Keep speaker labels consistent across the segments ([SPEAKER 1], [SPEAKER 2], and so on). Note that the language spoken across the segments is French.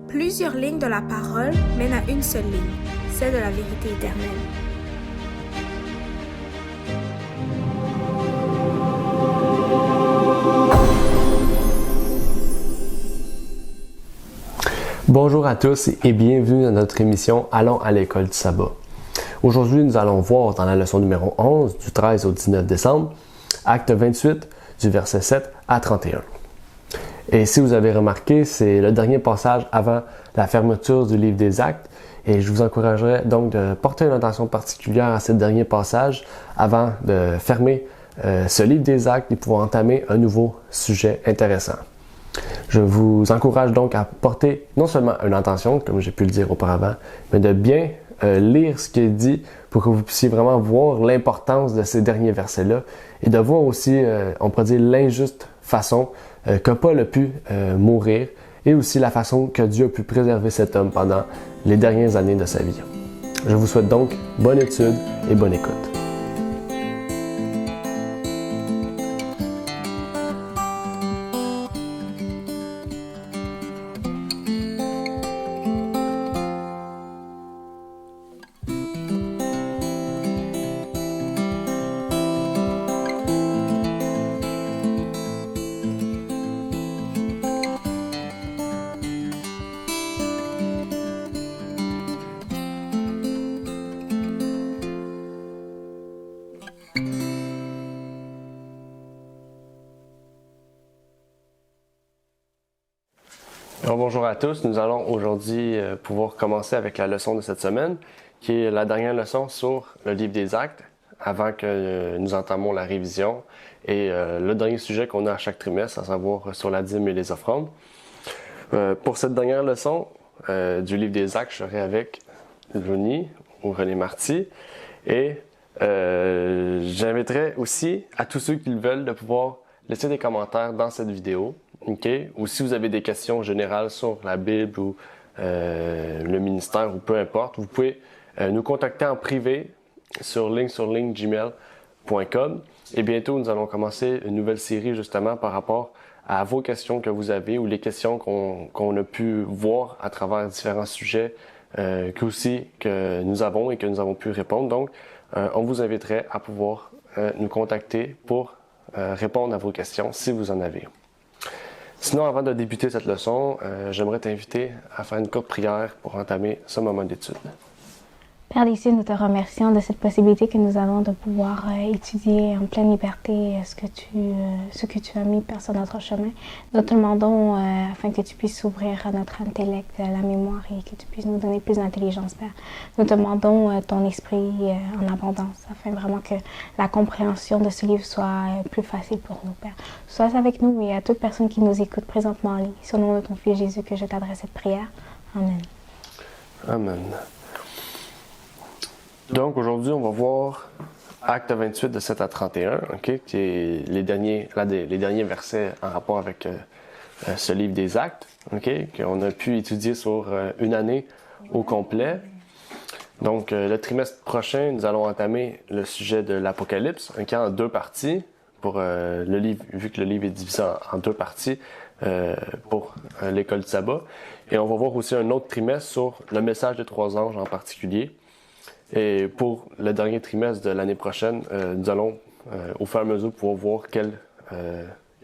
[SPEAKER 1] Plusieurs lignes de la parole mènent à une seule ligne, celle de la vérité éternelle.
[SPEAKER 2] Bonjour à tous et bienvenue dans notre émission Allons à l'école du sabbat. Aujourd'hui, nous allons voir dans la leçon numéro 11 du 13 au 19 décembre, acte 28 du verset 7 à 31. Et si vous avez remarqué, c'est le dernier passage avant la fermeture du livre des actes et je vous encouragerais donc de porter une attention particulière à ce dernier passage avant de fermer ce livre des actes et pouvoir entamer un nouveau sujet intéressant. Je vous encourage donc à porter non seulement une attention, comme j'ai pu le dire auparavant, mais de bien lire ce qui est dit pour que vous puissiez vraiment voir l'importance de ces derniers versets-là et de voir aussi, on pourrait dire, l'injuste façon que Paul a pu mourir et aussi la façon que Dieu a pu préserver cet homme pendant les dernières années de sa vie. Je vous souhaite donc bonne étude et bonne écoute. Alors, bonjour à tous, nous allons aujourd'hui pouvoir commencer avec la leçon de cette semaine, qui est la dernière leçon sur le livre des actes, avant que nous entamons la révision, et le dernier sujet qu'on a à chaque trimestre, à savoir sur la dîme et les offrandes. Pour cette dernière leçon du livre des actes, je serai avec Johnny ou René Marty, et j'inviterai aussi à tous ceux qui le veulent de pouvoir laisser des commentaires dans cette vidéo. Okay? Ou si vous avez des questions générales sur la Bible ou le ministère ou peu importe, vous pouvez nous contacter en privé sur ligne-sur-ligne-gmail.com et bientôt nous allons commencer une nouvelle série justement par rapport à vos questions que vous avez ou les questions qu'on a pu voir à travers différents sujets que nous avons et que nous avons pu répondre. Donc, on vous inviterait à pouvoir nous contacter pour répondre à vos questions si vous en avez. Sinon, avant de débuter cette leçon, j'aimerais t'inviter à faire une courte prière pour entamer ce moment d'étude.
[SPEAKER 3] Père des cieux, nous te remercions de cette possibilité que nous avons de pouvoir étudier en pleine liberté ce que tu as mis, Père, sur notre chemin. Nous te demandons afin que tu puisses ouvrir à notre intellect, la mémoire et que tu puisses nous donner plus d'intelligence, Père. Nous te demandons ton esprit en abondance afin vraiment que la compréhension de ce livre soit plus facile pour nous, Père. Sois avec nous et à toute personne qui nous écoute présentement en ligne. Au nom de ton Fils Jésus que je t'adresse cette prière. Amen.
[SPEAKER 2] Amen. Donc aujourd'hui, on va voir acte 28 de 7 à 31, okay, qui est les derniers versets en rapport avec ce livre des actes, okay, qu'on a pu étudier sur une année au complet. Donc le trimestre prochain, nous allons entamer le sujet de l'Apocalypse, okay, en deux parties, pour le livre, vu que le livre est divisé en deux parties pour l'école du sabbat. Et on va voir aussi un autre trimestre sur le message des trois anges en particulier. Et pour le dernier trimestre de l'année prochaine, nous allons au fur et à mesure pouvoir voir quelles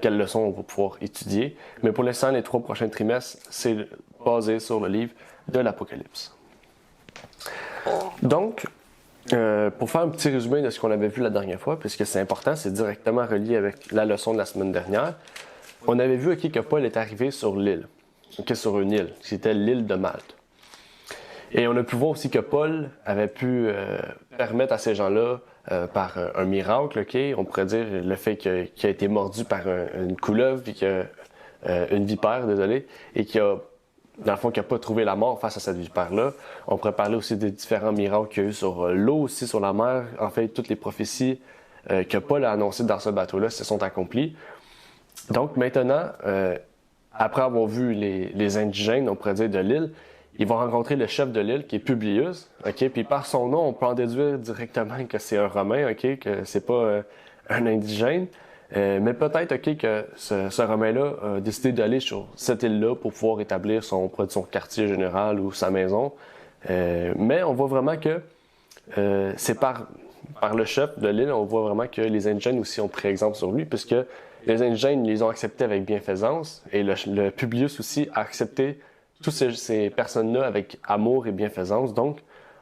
[SPEAKER 2] leçons on va pouvoir étudier. Mais pour l'instant, les 3 prochains trimestres, c'est basé sur le livre de l'Apocalypse. Donc, pour faire un petit résumé de ce qu'on avait vu la dernière fois, puisque c'est important, c'est directement relié avec la leçon de la semaine dernière, on avait vu que Paul est arrivé sur l'île, sur une île, c'était l'île de Malte. Et on a pu voir aussi que Paul avait pu permettre à ces gens-là, par un miracle, okay, on pourrait dire le fait qu'il a été mordu par une couleuvre, puis une vipère, désolé, et qu'il a, dans le fond, qu'il n'a pas trouvé la mort face à cette vipère-là. On pourrait parler aussi des différents miracles qu'il y a eu sur l'eau, aussi sur la mer. En fait, toutes les prophéties que Paul a annoncées dans ce bateau-là se sont accomplies. Donc maintenant, après avoir vu les indigènes, on pourrait dire, de l'île, ils vont rencontrer le chef de l'île qui est Publius, ok, puis par son nom, on peut en déduire directement que c'est un Romain, ok, que c'est pas un indigène. Mais peut-être que ce Romain-là a décidé d'aller sur cette île-là pour pouvoir établir son quartier général ou sa maison. Mais on voit vraiment que c'est par le chef de l'île, on voit vraiment que les indigènes aussi ont pris exemple sur lui, puisque les indigènes les ont acceptés avec bienfaisance, et le Publius aussi a accepté toutes ces personnes-là avec amour et bienfaisance. Donc,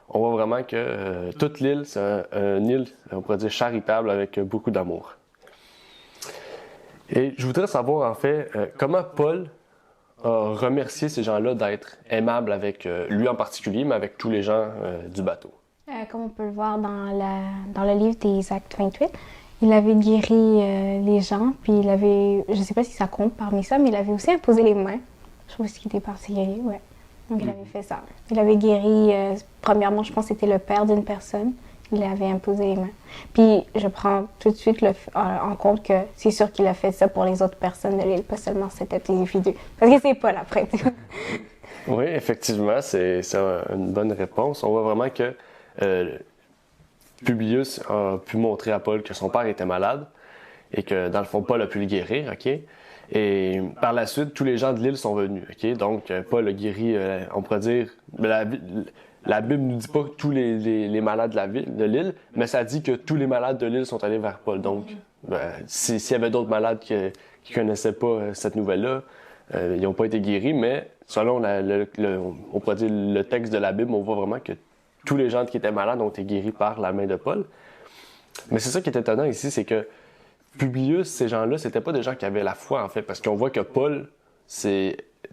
[SPEAKER 2] on voit vraiment que toute l'île, c'est une île, on pourrait dire, charitable avec beaucoup d'amour. Et je voudrais savoir, en fait, comment Paul a remercié ces gens-là d'être aimables avec lui en particulier, mais avec tous les gens du bateau.
[SPEAKER 3] Comme on peut le voir dans le livre des Actes 28, il avait guéri les gens, puis il avait, je ne sais pas si ça compte parmi ça, mais il avait aussi imposé les mains. Je trouve qu'il était particulier, ouais. Donc il avait fait ça. Il avait guéri, premièrement, je pense que c'était le père d'une personne. Il avait imposé les mains. Puis je prends tout de suite en compte que c'est sûr qu'il a fait ça pour les autres personnes de l'île, pas seulement cet individu. Parce que c'est Paul après tout.
[SPEAKER 2] Oui, effectivement, c'est une bonne réponse. On voit vraiment que Publius a pu montrer à Paul que son père était malade et que dans le fond, Paul a pu le guérir, ok? Et par la suite, tous les gens de l'île sont venus, ok? Donc, Paul a guéri, on pourrait dire, la Bible ne nous dit pas tous les malades de l'île, mais ça dit que tous les malades de l'île sont allés vers Paul. Donc, s'il y avait d'autres malades qui connaissaient pas cette nouvelle-là, ils n'ont pas été guéris, mais selon on pourrait dire le texte de la Bible, on voit vraiment que tous les gens qui étaient malades ont été guéris par la main de Paul. Mais c'est ça qui est étonnant ici, c'est que Publius, ces gens-là, c'était pas des gens qui avaient la foi, en fait, parce qu'on voit que Paul,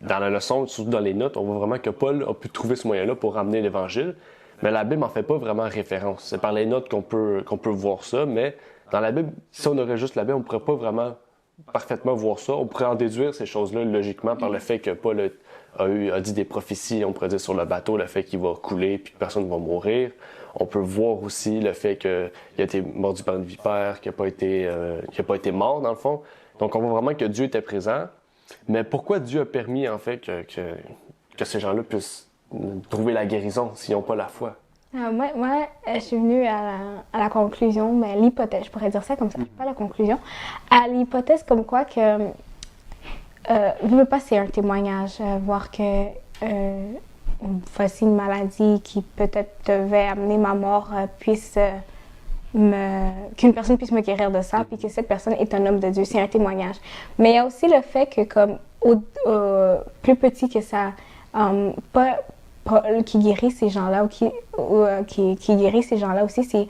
[SPEAKER 2] dans la leçon, surtout dans les notes, on voit vraiment que Paul a pu trouver ce moyen-là pour ramener l'Évangile, mais la Bible n'en fait pas vraiment référence. C'est par les notes qu'on peut voir ça, mais dans la Bible, si on aurait juste la Bible, on pourrait pas vraiment parfaitement voir ça. On pourrait en déduire ces choses-là logiquement par le fait que Paul a dit des prophéties, on pourrait dire sur le bateau, le fait qu'il va couler puis que personne ne va mourir. On peut voir aussi le fait qu'il a été mordu par une vipère, qu'il n'a pas été mort dans le fond. Donc on voit vraiment que Dieu était présent. Mais pourquoi Dieu a permis en fait que ces gens-là puissent trouver la guérison s'ils n'ont pas la foi?
[SPEAKER 3] Moi, je suis venue à la conclusion, mais l'hypothèse, je pourrais dire ça comme ça, pas la conclusion, à l'hypothèse comme quoi que, je veux pas, c'est un témoignage, voir que voici une maladie qui peut-être devait amener ma mort, qu'une personne puisse me guérir de ça, puis que cette personne est un homme de Dieu, c'est un témoignage. Mais il y a aussi le fait que comme plus petit que ça, Paul qui guérit ces gens-là qui guérit ces gens-là aussi, c'est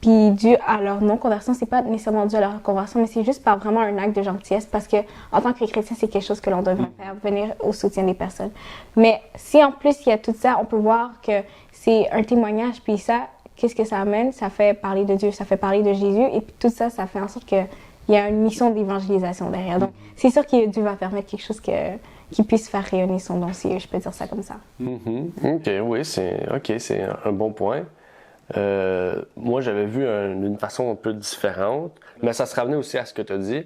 [SPEAKER 3] puis dû à leur non-conversion, c'est pas nécessairement dû à leur conversion, mais c'est juste par vraiment un acte de gentillesse, parce que en tant que chrétien, c'est quelque chose que l'on devrait faire, venir au soutien des personnes. Mais si en plus il y a tout ça, on peut voir que c'est un témoignage, puis ça, qu'est-ce que ça amène? Ça fait parler de Dieu, ça fait parler de Jésus, et puis tout ça, ça fait en sorte qu'il y a une mission d'évangélisation derrière. Donc, c'est sûr que Dieu va permettre quelque chose qui puisse faire rayonner son nom, si je peux dire ça comme ça.
[SPEAKER 2] OK, oui, c'est un bon point. Moi, j'avais vu d'une façon un peu différente, mais ça se ramenait aussi à ce que tu as dit.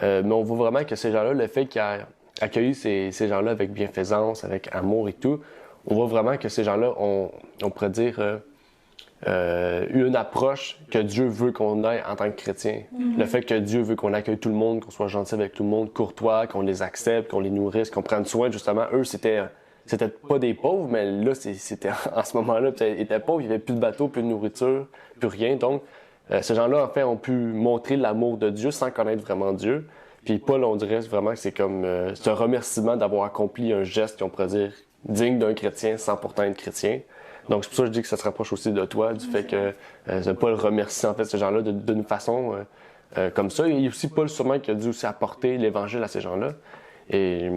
[SPEAKER 2] Mais on voit vraiment que ces gens-là, le fait qu'ils aient accueilli ces gens-là avec bienfaisance, avec amour et tout, on voit vraiment que ces gens-là ont, on pourrait dire, eu une approche que Dieu veut qu'on ait en tant que chrétien. Le fait que Dieu veut qu'on accueille tout le monde, qu'on soit gentil avec tout le monde, courtois, qu'on les accepte, qu'on les nourrisse, qu'on prenne soin, justement. Eux, c'était pas des pauvres, mais là, c'était en ce moment-là, ils étaient pauvres, il n'y avait plus de bateau, plus de nourriture, plus rien. Donc, ces gens-là, en fait, ont pu montrer l'amour de Dieu sans connaître vraiment Dieu. Puis Paul, on dirait vraiment que c'est comme c'est un remerciement d'avoir accompli un geste qu'on pourrait dire digne d'un chrétien sans pourtant être chrétien. Donc, c'est pour ça que je dis que ça se rapproche aussi de toi, du fait que Paul remercie en fait ces gens-là d'une façon comme ça. Et aussi Paul, sûrement, qui a dû aussi apporter l'Évangile à ces gens-là. Et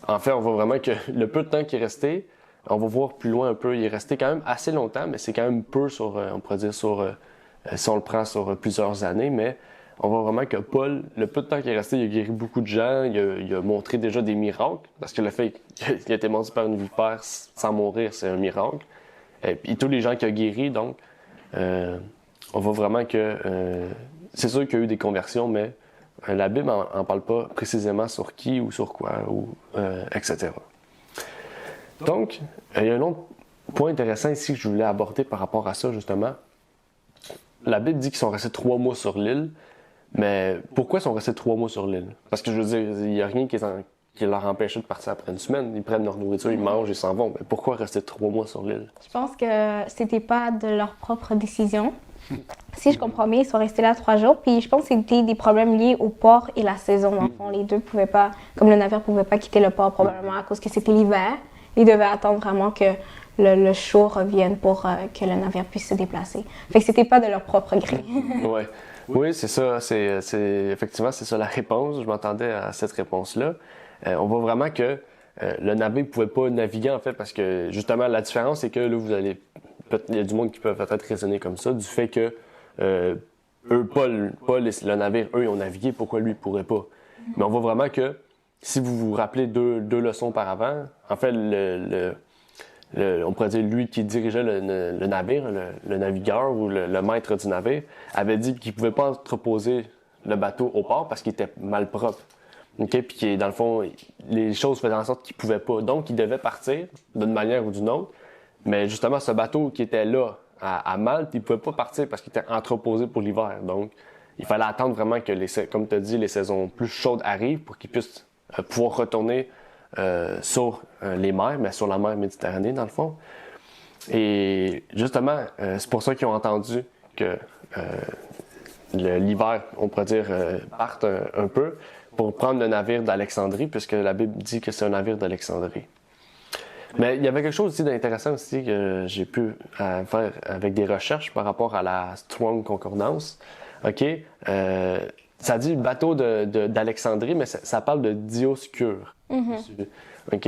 [SPEAKER 2] en fait, on voit vraiment que le peu de temps qui est resté, on va voir plus loin un peu, il est resté quand même assez longtemps, mais c'est quand même peu sur, on pourrait dire, si on le prend sur plusieurs années, mais on voit vraiment que Paul, le peu de temps qui est resté, il a guéri beaucoup de gens, il a montré déjà des miracles, parce que le fait qu'il a été mordu par une vipère sans mourir, c'est un miracle. Et puis tous les gens qu'il a guéris, donc, on voit vraiment que c'est sûr qu'il y a eu des conversions, mais la Bible en parle pas précisément sur qui ou sur quoi, etc. Donc, il y a un autre point intéressant ici que je voulais aborder par rapport à ça, justement. La Bible dit qu'ils sont restés 3 mois sur l'île, Mais pourquoi ils sont restés 3 mois sur l'île? Parce que je veux dire, il n'y a rien qui leur empêchait de partir après une semaine. Ils prennent leur nourriture, ils mangent, ils s'en vont. Mais pourquoi rester 3 mois sur l'île?
[SPEAKER 3] Je pense que c'était pas de leur propre décision. Si je comprends bien, ils sont restés là 3 jours. Puis je pense que c'était des problèmes liés au port et la saison. En fond, les deux pouvaient pas, comme le navire pouvait pas quitter le port probablement à cause que c'était l'hiver. Ils devaient attendre vraiment que le chaud revienne pour que le navire puisse se déplacer. Fait que c'était pas de leur propre gré.
[SPEAKER 2] Ouais. Oui, c'est ça. Effectivement, c'est ça la réponse. Je m'attendais à cette réponse-là. On voit vraiment que le navire ne pouvait pas naviguer, en fait, parce que, justement, la différence, c'est que là, il y a du monde qui peut peut-être raisonner comme ça, du fait que eux, le navire, eux, ils ont navigué, pourquoi lui, il ne pourrait pas? Mais on voit vraiment que, si vous vous rappelez deux leçons auparavant, en fait, on pourrait dire lui qui dirigeait le navire, le navigueur ou le maître du navire, avait dit qu'il ne pouvait pas entreposer le bateau au port parce qu'il était mal propre. Okay? Puis dans le fond, les choses faisaient en sorte qu'il ne pouvait pas. Donc, il devait partir d'une manière ou d'une autre. Mais justement, ce bateau qui était là à Malte, il ne pouvait pas partir parce qu'il était entreposé pour l'hiver. Donc, il fallait attendre vraiment que, comme tu as dit, les saisons plus chaudes arrivent pour qu'il puisse pouvoir retourner sur les mers, mais sur la mer Méditerranée, dans le fond. Et justement, c'est pour ça qu'ils ont entendu que l'hiver, on pourrait dire, parte un peu pour prendre le navire d'Alexandrie, puisque la Bible dit que c'est un navire d'Alexandrie. Mais il y avait quelque chose aussi d'intéressant aussi que j'ai pu faire avec des recherches par rapport à la Strong Concordance. OK? Ça dit bateau d'Alexandrie, mais ça parle de Dioscure. Mm-hmm. OK?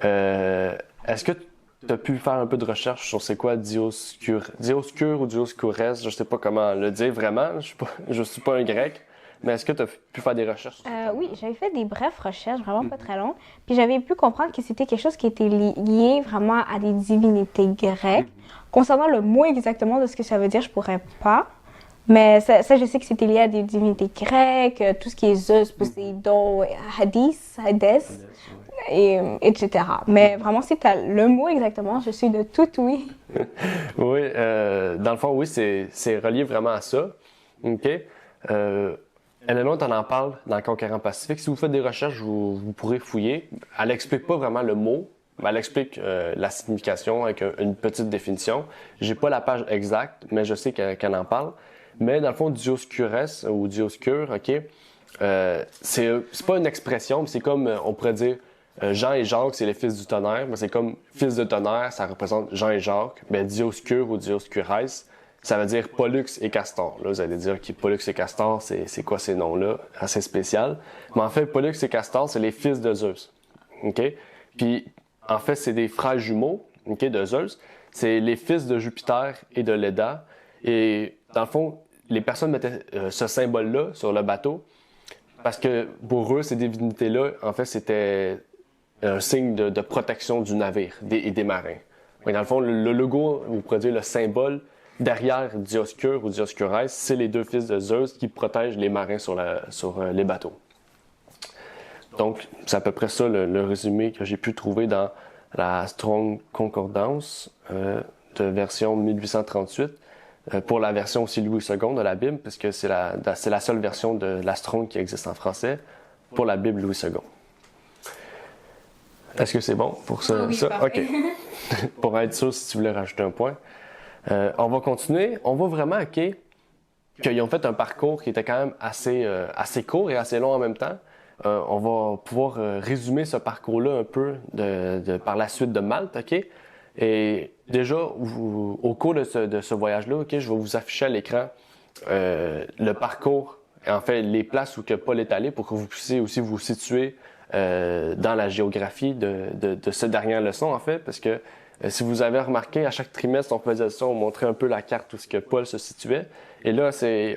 [SPEAKER 2] Est-ce que tu as pu faire un peu de recherche sur c'est quoi Dioscure ou Dioscures? Je sais pas comment le dire vraiment. Je suis pas un grec. Mais est-ce que tu as pu faire des recherches?
[SPEAKER 3] Oui, j'avais fait des brèves recherches, vraiment pas très longues. Puis j'avais pu comprendre que c'était quelque chose qui était lié vraiment à des divinités grecques. Concernant le mot exactement de ce que ça veut dire, je pourrais pas. Mais ça, je sais que c'était lié à des divinités grecques, tout ce qui est Zeus, Poséidon, Hadès, etc. Mais vraiment, si tu as le mot exactement, je suis de tout oui.
[SPEAKER 2] Oui, dans le fond, oui, c'est relié vraiment à ça. OK? Eleanor, t'en parle dans le Conquérant Pacifique. Si vous faites des recherches, vous pourrez fouiller. Elle n'explique pas vraiment le mot, mais elle explique la signification avec une petite définition. J'ai pas la page exacte, mais je sais qu'elle en parle. Mais dans le fond, Dioscures ou Dioscure, OK, c'est pas une expression, mais c'est comme, on pourrait dire, Jean et Jacques, c'est les fils du tonnerre, mais c'est comme fils de tonnerre, ça représente Jean et Jacques. Mais Dioscure ou Dioscures, ça veut dire Pollux et Castor. Là, vous allez dire que Pollux et Castor, c'est quoi ces noms-là? Assez spécial. Mais en fait, Pollux et Castor, c'est les fils de Zeus. OK? Puis, en fait, c'est des frères jumeaux, OK, de Zeus. C'est les fils de Jupiter et de Leda. Et, dans le fond, les personnes mettaient ce symbole-là sur le bateau parce que, pour eux, ces divinités-là, en fait, c'était un signe de protection du navire et des marins. Donc, dans le fond, le logo, vous pourrez dire le symbole, derrière Dioscure ou Dioscures, c'est les deux fils de Zeus qui protègent les marins sur les bateaux. Donc, c'est à peu près ça le résumé que j'ai pu trouver dans la Strong Concordance de version 1838, pour la version aussi Louis II de la Bible, puisque c'est la seule version de la Strong qui existe en français pour la Bible Louis II. Est-ce que c'est bon pour ça?
[SPEAKER 3] Oui,
[SPEAKER 2] ça?
[SPEAKER 3] OK.
[SPEAKER 2] Pour être sûr, si tu voulais rajouter un point. On va continuer. On voit vraiment qu'ils ont fait un parcours qui était quand même assez court et assez long en même temps. On va pouvoir résumer ce parcours-là un peu par la suite de Malte, OK? Et déjà, au cours de ce voyage-là, OK, je vais vous afficher à l'écran le parcours, et en fait les places où que Paul est allé pour que vous puissiez aussi vous situer dans la géographie de cette dernière leçon, en fait, parce que si vous avez remarqué, à chaque trimestre, on faisait ça, on montrait un peu la carte où ce que Paul se situait. Et là,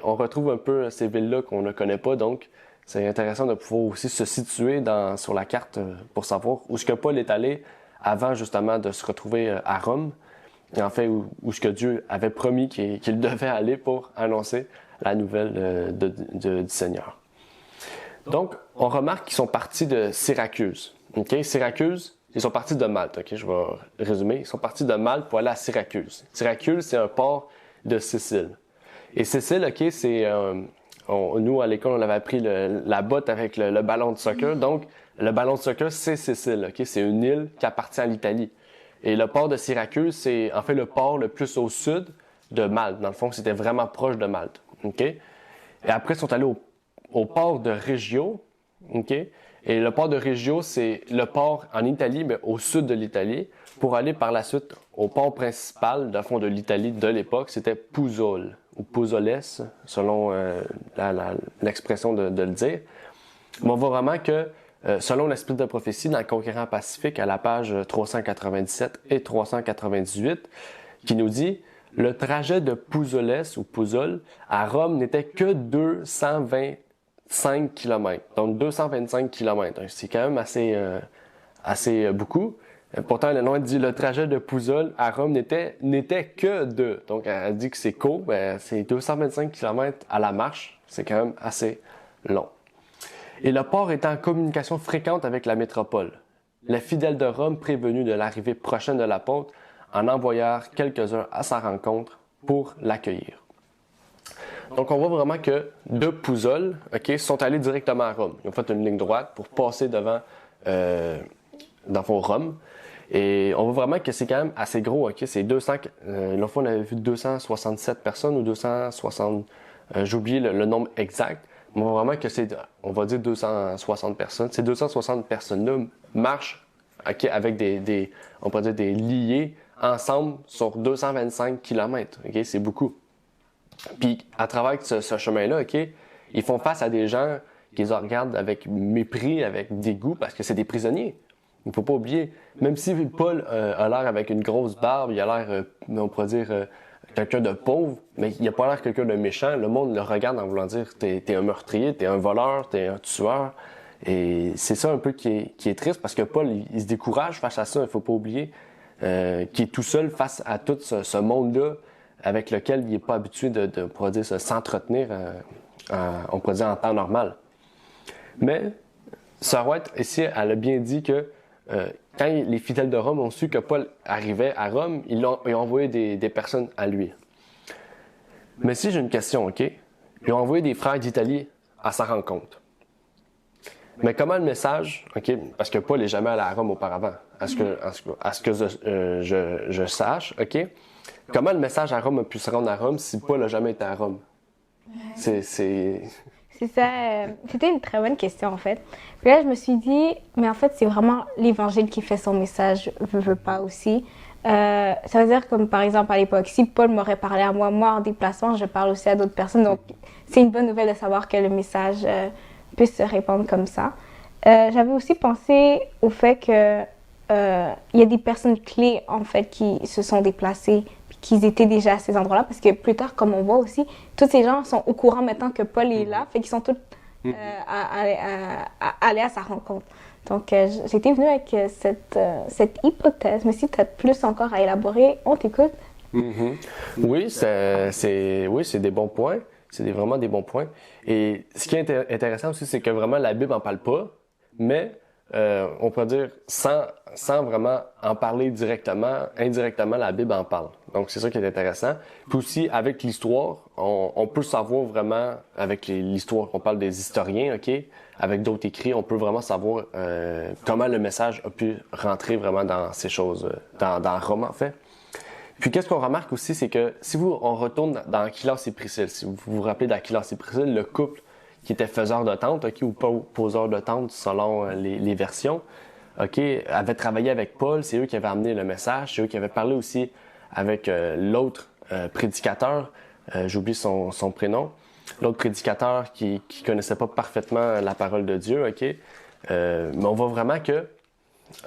[SPEAKER 2] on retrouve un peu ces villes-là qu'on ne connaît pas, donc c'est intéressant de pouvoir aussi se situer sur la carte pour savoir où ce que Paul est allé avant justement de se retrouver à Rome, et en fait où ce que Dieu avait promis qu'il devait aller pour annoncer la nouvelle du Seigneur. Donc, on remarque qu'ils sont partis de Syracuse. Okay? Syracuse, ils sont partis de Malte, OK? Je vais résumer. Ils sont partis de Malte pour aller à Syracuse. Syracuse, c'est un port de Sicile. Et Sicile, OK, c'est nous, à l'école, on avait appris la botte avec le ballon de soccer. Donc, le ballon de soccer, c'est Sicile, OK? C'est une île qui appartient à l'Italie. Et le port de Syracuse, c'est en fait le port le plus au sud de Malte. Dans le fond, c'était vraiment proche de Malte, OK? Et après, ils sont allés au port de Reggio, OK? Et le port de Reggio, c'est le port en Italie, mais au sud de l'Italie, pour aller par la suite au port principal, dans le fond, de l'Italie de l'époque, c'était Pouzzoles, ou Pozzoles, selon l'expression de le dire. Mais on voit vraiment que, selon l'esprit de prophétie, dans le Conquérant Pacifique, à la page 397 et 398, qui nous dit « Le trajet de Pouzzoles ou Pouzzoles à Rome n'était que 225 km. » Donc 225 km. C'est quand même assez beaucoup. Pourtant, le nom dit le trajet de Pouzzoles à Rome n'était que 2. Donc, elle dit que c'est court, ben, c'est 225 km à la marche. C'est quand même assez long. Et le port était en communication fréquente avec la métropole. Les fidèles de Rome, prévenus de l'arrivée prochaine de l'apôtre, en envoyèrent quelques-uns à sa rencontre pour l'accueillir. Donc, on voit vraiment que de Pouzzoles, OK, sont allés directement à Rome. Ils ont fait une ligne droite pour passer devant, dans le fond, Rome. Et on voit vraiment que c'est quand même assez gros, OK? C'est 200, l'autre fois, on avait vu 267 personnes ou 260, j'ai oublié le nombre exact. Mais on voit vraiment que c'est, on va dire 260 personnes. Ces 260 personnes-là marchent, OK, avec on pourrait dire des liés ensemble sur 225 km, OK? C'est beaucoup. Puis, à travers ce chemin-là, OK, ils font face à des gens qui les regardent avec mépris, avec dégoût, parce que c'est des prisonniers. Il ne faut pas oublier, même si Paul a l'air avec une grosse barbe, il a l'air, on pourrait dire, quelqu'un de pauvre, mais il n'a pas l'air quelqu'un de méchant. Le monde le regarde en voulant dire « t'es un meurtrier, t'es un voleur, t'es un tueur ». Et c'est ça un peu qui est triste, parce que Paul, il se décourage face à ça, il ne faut pas oublier, qu'il est tout seul face à tout ce monde-là avec lequel il n'est pas habitué on pourrait dire, s'entretenir, on pourrait dire, en temps normal. Mais Sœur White, ici, elle a bien dit que quand les fidèles de Rome ont su que Paul arrivait à Rome, ils ont envoyé des personnes à lui. Mais si j'ai une question, OK? Ils ont envoyé des frères d'Italie à sa rencontre. Mais comment le message, OK? Parce que Paul n'est jamais allé à Rome auparavant, à ce que je sache, OK? Comment le message à Rome a pu se rendre à Rome si Paul n'a jamais été à Rome? C'est
[SPEAKER 3] ça, c'était une très bonne question en fait. Puis là, je me suis dit, mais en fait, c'est vraiment l'Évangile qui fait son message, veut pas aussi. Ça veut dire comme par exemple à l'époque, si Paul m'aurait parlé à moi en déplacement, je parle aussi à d'autres personnes. Donc, c'est une bonne nouvelle de savoir que le message puisse se répandre comme ça. J'avais aussi pensé au fait que il y a des personnes clés en fait qui se sont déplacées, qu'ils étaient déjà à ces endroits-là, parce que plus tard, comme on voit aussi, tous ces gens sont au courant maintenant que Paul est là, fait qu'ils sont tous allés à sa rencontre. Donc, j'étais venue avec cette hypothèse, mais si tu as plus encore à élaborer, on t'écoute.
[SPEAKER 2] Mm-hmm. Oui, c'est des bons points. C'est vraiment des bons points. Et ce qui est intéressant aussi, c'est que vraiment la Bible n'en parle pas, mais on peut dire sans vraiment en parler directement, indirectement, la Bible en parle. Donc c'est ça qui est intéressant. Puis aussi avec l'histoire, on peut savoir vraiment avec l'histoire, on parle des historiens, ok, avec d'autres écrits, on peut vraiment savoir comment le message a pu rentrer vraiment dans ces choses, dans Rome en fait. Puis qu'est-ce qu'on remarque aussi, c'est que si on retourne dans Aquilas et Priscille, si vous vous rappelez d'Aquilas et Priscille, le couple qui était faiseur de tentes, ok, ou poseur de tentes selon les versions, ok, avait travaillé avec Paul, c'est eux qui avaient amené le message, c'est eux qui avaient parlé aussi avec l'autre prédicateur, j'oublie son prénom, l'autre prédicateur qui connaissait pas parfaitement la parole de Dieu, ok, mais on voit vraiment que,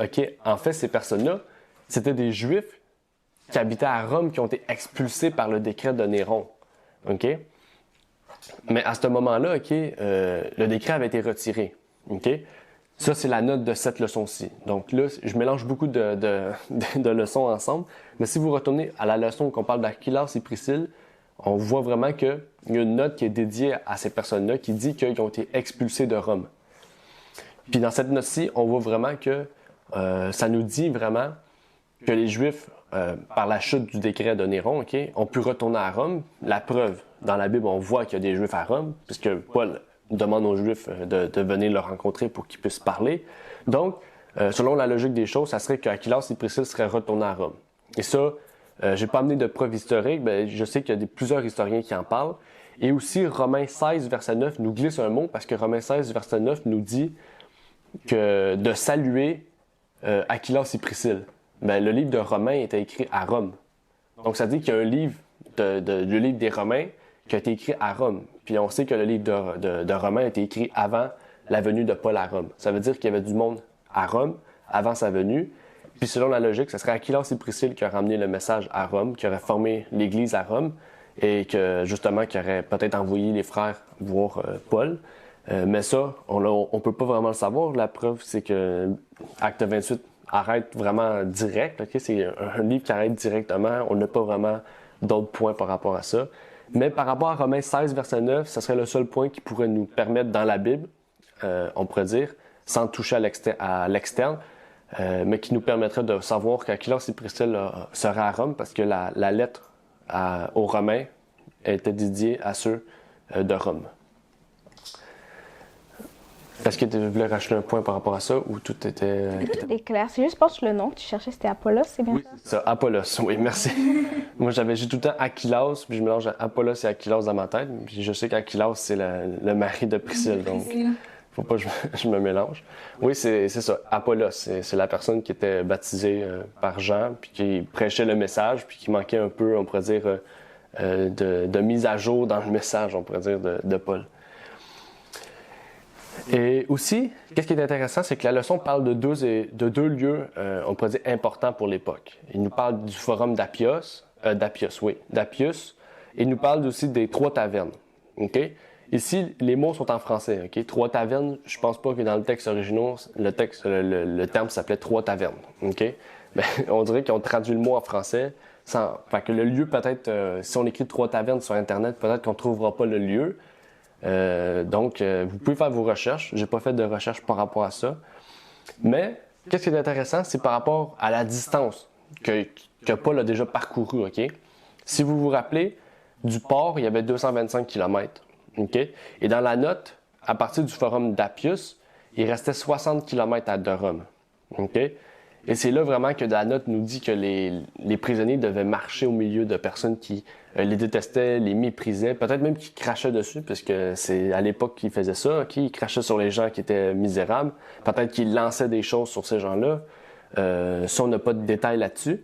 [SPEAKER 2] ok, en fait ces personnes-là, c'était des Juifs qui habitaient à Rome, qui ont été expulsés par le décret de Néron, ok. Mais à ce moment-là, ok, le décret avait été retiré, ok. Ça, c'est la note de cette leçon-ci. Donc là, je mélange beaucoup de leçons ensemble. Mais si vous retournez à la leçon qu'on parle d'Aquilas et Priscille, on voit vraiment qu'il y a une note qui est dédiée à ces personnes-là qui dit qu'ils ont été expulsés de Rome. Puis dans cette note-ci, on voit vraiment que ça nous dit vraiment que les Juifs, par la chute du décret de Néron, ok, ont pu retourner à Rome. La preuve, dans la Bible, on voit qu'il y a des Juifs à Rome, puisque Paul demande aux Juifs de venir le rencontrer pour qu'ils puissent parler. Donc, selon la logique des choses, ça serait qu'Aquilas et Priscille seraient retournés à Rome. Et ça, j'ai pas amené de preuves historiques, mais je sais qu'il y a plusieurs historiens qui en parlent. Et aussi, Romains 16, verset 9 nous glisse un mot, parce que Romains 16, verset 9 nous dit que de saluer Aquilas et Priscille. Ben, le livre de Romains était écrit à Rome. Donc, ça dit qu'il y a un livre, le livre des Romains, qui a été écrit à Rome. Puis on sait que le livre de Romains a été écrit avant la venue de Paul à Rome. Ça veut dire qu'il y avait du monde à Rome avant sa venue. Puis selon la logique, ce serait Aquilas et Priscille qui auraient ramené le message à Rome, qui auraient formé l'Église à Rome, et que justement, qui auraient peut-être envoyé les frères voir Paul. Mais ça, on peut pas vraiment le savoir. La preuve, c'est que Acte 28 arrête vraiment direct. Okay? C'est un livre qui arrête directement. On n'a pas vraiment d'autres points par rapport à ça. Mais par rapport à Romains 16, verset 9, ce serait le seul point qui pourrait nous permettre dans la Bible, on pourrait dire, sans toucher à l'externe, mais qui nous permettrait de savoir qu'Aquilas et Priscille seraient à Rome, parce que la lettre aux Romains était dédiée à ceux de Rome. Est-ce que tu voulais rajouter un point par rapport à ça, ou tout était...
[SPEAKER 3] Tout est clair. C'est juste, je pense que le nom que tu cherchais, c'était Apollos, c'est bien
[SPEAKER 2] oui, ça? Ça, Apollos, oui, merci. Moi, j'ai tout le temps Aquilas, puis je mélange Apollos et Aquilas dans ma tête. Puis je sais qu'Aquilas, c'est le mari de Priscille, donc faut pas que je me mélange. Oui, c'est ça. Apollos, c'est la personne qui était baptisée par Jean, puis qui prêchait le message, puis qui manquait un peu, on pourrait dire, de mise à jour dans le message, on pourrait dire, de Paul. Et aussi, qu'est-ce qui est intéressant, c'est que la leçon parle de deux lieux, on pourrait dire, importants pour l'époque. Il nous parle du forum d'Appius, et il nous parle aussi des 3 tavernes. Okay? Ici, les mots sont en français. Okay? 3 tavernes, je pense pas que dans le texte original, le terme s'appelait 3 tavernes. Okay? Ben, on dirait qu'ils ont traduit le mot en français. Fait que le lieu, peut-être, si on écrit 3 tavernes sur Internet, peut-être qu'on trouvera pas le lieu. Donc, vous pouvez faire vos recherches. J'ai pas fait de recherche par rapport à ça. Mais, qu'est-ce qui est intéressant, c'est par rapport à la distance que Paul a déjà parcouru, ok? Si vous vous rappelez, du port, il y avait 225 km, ok? Et dans la note, à partir du forum d'Appius, il restait 60 km de Rome, ok? Et c'est là vraiment que la note nous dit que les prisonniers devaient marcher au milieu de personnes qui les détestaient, les méprisaient, peut-être même qui crachaient dessus, puisque c'est à l'époque qu'ils faisaient ça, ok? Ils crachaient sur les gens qui étaient misérables, peut-être qu'ils lançaient des choses sur ces gens-là. Ça, on n'a pas de détails là-dessus.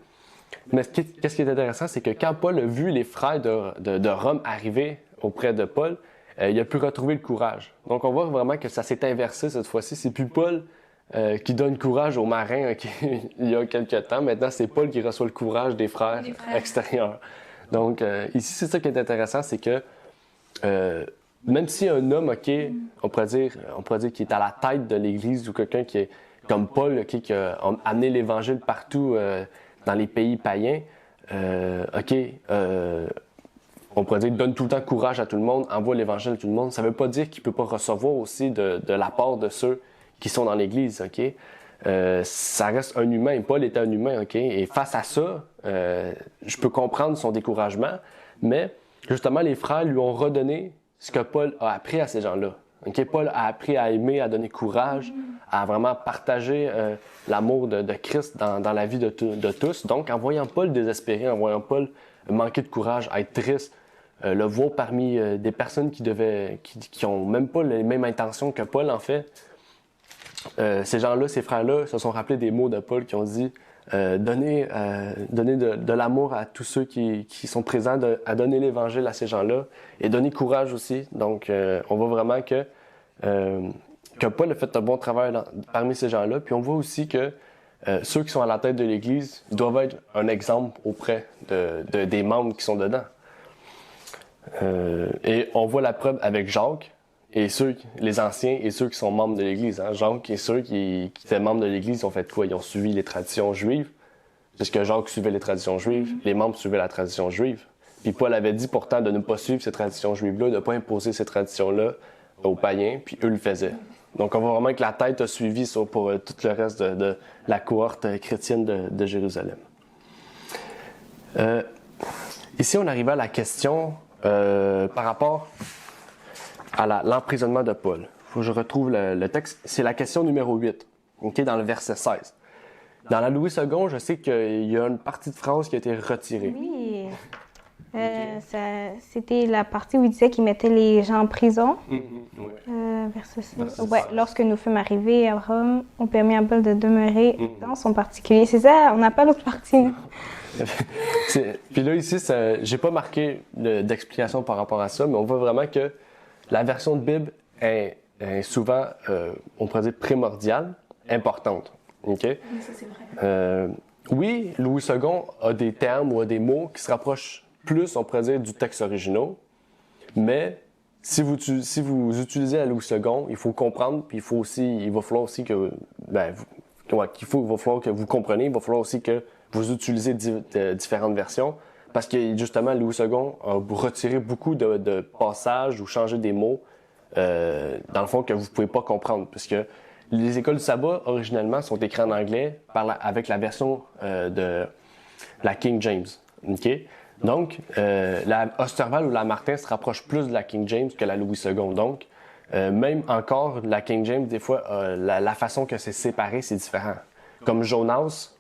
[SPEAKER 2] Mais qu'est-ce qui est intéressant, c'est que quand Paul a vu les frères de Rome arriver auprès de Paul, il a pu retrouver le courage. Donc on voit vraiment que ça s'est inversé cette fois-ci. C'est plus Paul qui donne courage aux marins il y a quelques temps. Maintenant, c'est Paul qui reçoit le courage des frères extérieurs. Donc ici, c'est ça qui est intéressant, c'est que même si un homme, on pourrait dire qui est à la tête de l'Église, ou quelqu'un qui est comme Paul, qui a amené l'Évangile partout dans les pays païens, on pourrait dire donne tout le temps courage à tout le monde, envoie l'Évangile à tout le monde. Ça veut pas dire qu'il peut pas recevoir aussi de la part de ceux qui sont dans l'Église, ça reste un humain, et Paul était un humain, et face à ça, je peux comprendre son découragement, mais justement, les frères lui ont redonné ce que Paul a appris à ces gens-là. Paul a appris à aimer, à donner courage, à vraiment partager l'amour de Christ dans la vie de tous. Donc, en voyant Paul désespéré, en voyant Paul manquer de courage, être triste, le voir parmi des personnes qui ont même pas les mêmes intentions que Paul, en fait, ces gens-là, ces frères-là, se sont rappelés des mots de Paul qui ont dit donner de l'amour à tous ceux qui sont présents, à donner l'Évangile à ces gens-là, et donner courage aussi. Donc, on voit vraiment que Paul a fait un bon travail parmi ces gens-là. Puis on voit aussi que ceux qui sont à la tête de l'Église doivent être un exemple auprès des membres qui sont dedans. Et on voit la preuve avec Jacques, et les anciens et ceux qui sont membres de l'Église. Jacques et ceux qui étaient membres de l'Église, ils ont fait quoi? Ils ont suivi les traditions juives, puisque Jacques suivait les traditions juives, les membres suivaient la tradition juive. Puis Paul avait dit pourtant de ne pas suivre ces traditions juives-là, de ne pas imposer ces traditions-là aux païens, puis eux le faisaient. Donc on voit vraiment que la tête a suivi ça pour tout le reste de la cohorte chrétienne de Jérusalem. Ici, on arrive à la question par rapport à l'emprisonnement de Paul. Il faut que je retrouve le texte. C'est la question numéro 8, okay, dans le verset 16. Dans la Louis II, je sais qu'il y a une partie de phrase qui a été retirée.
[SPEAKER 3] Oui. C'était la partie où il disait qu'il mettait les gens en prison. Verset 16. Ouais, lorsque nous fûmes arrivés à Rome, on permit à Paul de demeurer dans son particulier. C'est ça, on n'a pas l'autre partie.
[SPEAKER 2] Puis là, ici, j'ai pas marqué d'explication par rapport à ça, mais on voit vraiment que la version de Bible est souvent, on pourrait dire, primordiale, importante. Okay?
[SPEAKER 1] Oui, ça, c'est vrai.
[SPEAKER 2] Oui, Louis II a des termes ou a des mots qui se rapprochent plus, on pourrait dire, du texte original, mais si vous utilisez la Louis II, il faut comprendre, puis il va falloir aussi que, va falloir que vous compreniez, il va falloir aussi que vous utilisez différentes versions, parce que justement, Louis II a retiré beaucoup de passages ou changé des mots, dans le fond, que vous ne pouvez pas comprendre, puisque les écoles du sabbat, originellement, sont écrites en anglais avec la version de la King James. Okay? Donc, la Osterval ou la Martin se rapproche plus de la King James que la Louis II. Donc, même encore, la King James, des fois, la façon que c'est séparé, c'est différent. Comme Jonas